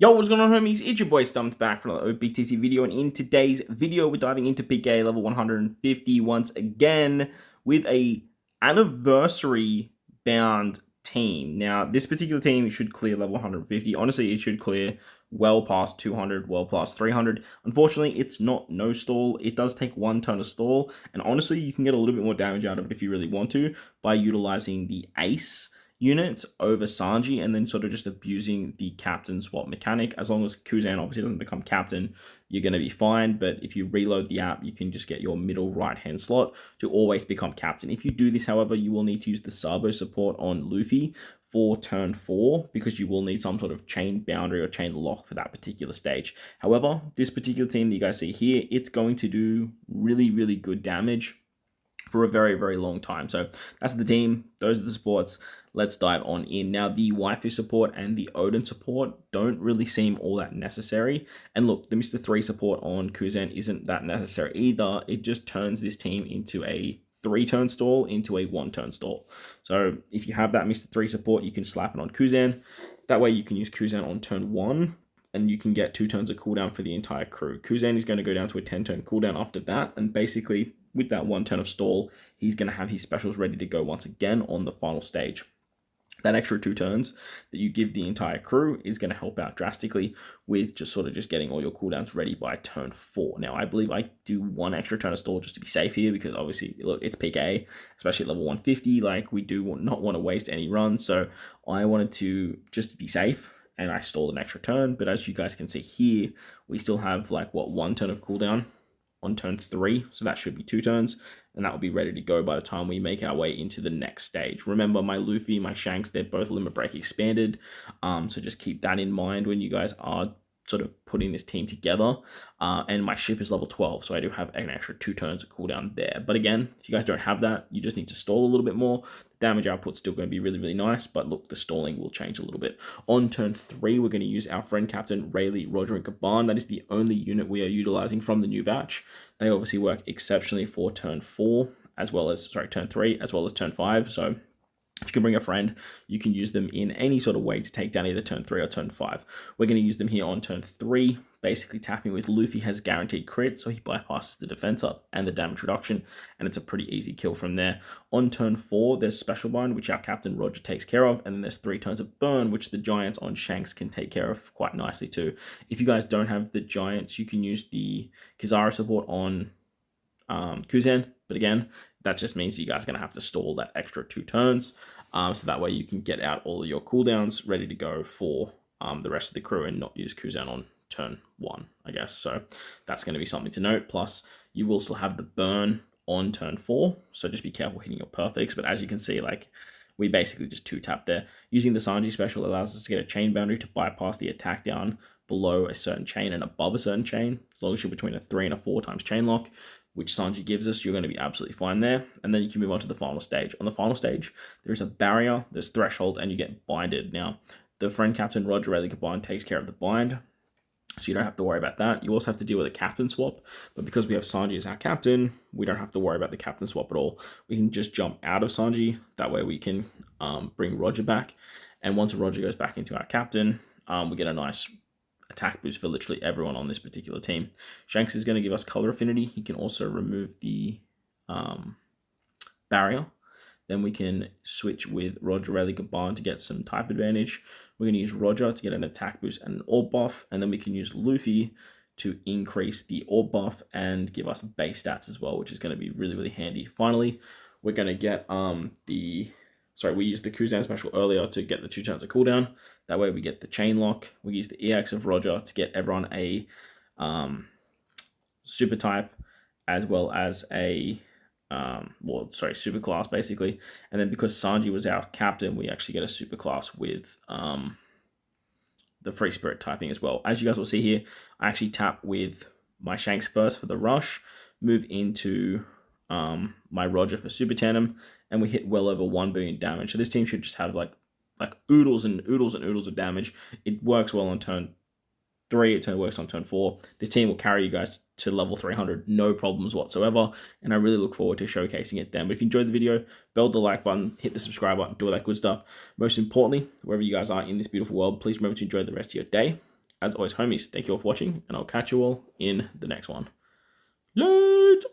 Yo, what's going on, homies? It's your boy Stumped back for another OPTC video, and in today's video, we're diving into PKA level 150 once again with a anniversary bound team. Now, this particular team should clear level 150. Honestly, it should clear well past 200, well past 300. Unfortunately, it's not no stall. It does take 1 turn of stall, and honestly, you can get a little bit more damage out of it if you really want to by utilizing the Ace units over Sanji and then sort of just abusing the captain swap mechanic. As long as Kuzan obviously doesn't become captain, you're going to be fine. But if you reload the app, you can just get your middle right hand slot to always become captain. If you do this, however, you will need to use the Sabo support on Luffy for turn 4 because you will need some sort of chain boundary or chain lock for that particular stage. However, this particular team that you guys see here, it's going to do really, really good damage for a very, very long time. So that's the team. Those are the supports. Let's dive on in. Now, the Waifu support and the Odin support don't really seem all that necessary. And look, the Mr. 3 support on Kuzan isn't that necessary either. It just turns this team into a 3-turn stall into a 1-turn stall. So if you have that Mr. 3 support, you can slap it on Kuzan. That way you can use Kuzan on turn 1 and you can get 2 turns of cooldown for the entire crew. Kuzan is going to go down to a 10-turn cooldown after that, and basically with that 1 turn of stall, he's going to have his specials ready to go once again on the final stage. That extra 2 turns that you give the entire crew is going to help out drastically with just getting all your cooldowns ready by turn 4. Now, I believe I do 1 extra turn of stall just to be safe here because obviously, look, it's PKA, especially at level 150. Like, we do not want to waste any runs, so I wanted to just be safe, and I stalled an extra turn. But as you guys can see here, we still have, like, 1 turn of cooldown on turn 3, so that should be 2 turns, and that will be ready to go by the time we make our way into the next stage. Remember, my Luffy, my Shanks, they're both Limit Break expanded, so just keep that in mind when you guys are sort of putting this team together. And my ship is level 12, so I do have an extra 2 turns of cooldown there. But again, if you guys don't have that, you just need to stall a little bit more. The damage output's still going to be really, really nice, but look, the stalling will change a little bit. On turn 3, we're going to use our friend Captain Rayleigh, Roger, and Kaban. That is the only unit we are utilizing from the new batch. They obviously work exceptionally for turn 4, as well as, turn 3, as well as turn 5, so if you can bring a friend, you can use them in any sort of way to take down either turn 3 or turn 5. We're going to use them here on turn 3, basically tapping with Luffy has guaranteed crit, so he bypasses the defense up and the damage reduction, and it's a pretty easy kill from there. On turn 4, there's Special Bind, which our Captain Roger takes care of, and then there's 3 turns of Burn, which the Giants on Shanks can take care of quite nicely too. If you guys don't have the Giants, you can use the Kizaru support on Kuzan, but again, that just means you guys are going to have to stall that extra 2 turns, so that way you can get out all of your cooldowns ready to go for the rest of the crew and not use Kuzan on turn 1, I guess. So that's going to be something to note. Plus, you will still have the burn on turn 4, so just be careful hitting your perfects. But as you can see, like, we basically just 2-tap there. Using the Sanji special allows us to get a chain boundary to bypass the attack down below a certain chain and above a certain chain. As long as you're between a 3 and a 4 times chain lock, which Sanji gives us, you're going to be absolutely fine there. And then you can move on to the final stage. On the final stage, there's a barrier, there's threshold, and you get binded. Now, the friend Captain Roger Rayleigh Combined takes care of the bind, so you don't have to worry about that. You also have to deal with a captain swap, but because we have Sanji as our captain, we don't have to worry about the captain swap at all. We can just jump out of Sanji. That way we can bring Roger back. And once Roger goes back into our captain, we get a nice attack boost for literally everyone on this particular team. Shanks is going to give us color affinity. He can also remove the barrier. Then we can switch with Roger Rayleigh Combined to get some type advantage. We're going to use Roger to get an attack boost and an orb buff. And then we can use Luffy to increase the orb buff and give us base stats as well, which is going to be really, really handy. Finally, we're going to get we used the Kuzan special earlier to get the 2 turns of cooldown. That way we get the chain lock. We use the EX of Roger to get everyone a super type, as well as a super class basically. And then because Sanji was our captain, we actually get a super class with the free spirit typing as well. As you guys will see here, I actually tap with my Shanks first for the rush, move into my Roger for super tandem, and we hit well over 1 billion damage. So this team should just have like oodles and oodles and oodles of damage. It works well on turn 3, it works on turn 4. This team will carry you guys to level 300, no problems whatsoever, and I really look forward to showcasing it then. But if you enjoyed the video, bell the like button, hit the subscribe button, do all that good stuff. Most importantly, wherever you guys are in this beautiful world, please remember to enjoy the rest of your day, as always, homies, thank you all for watching, and I'll catch you all in the next one. Later!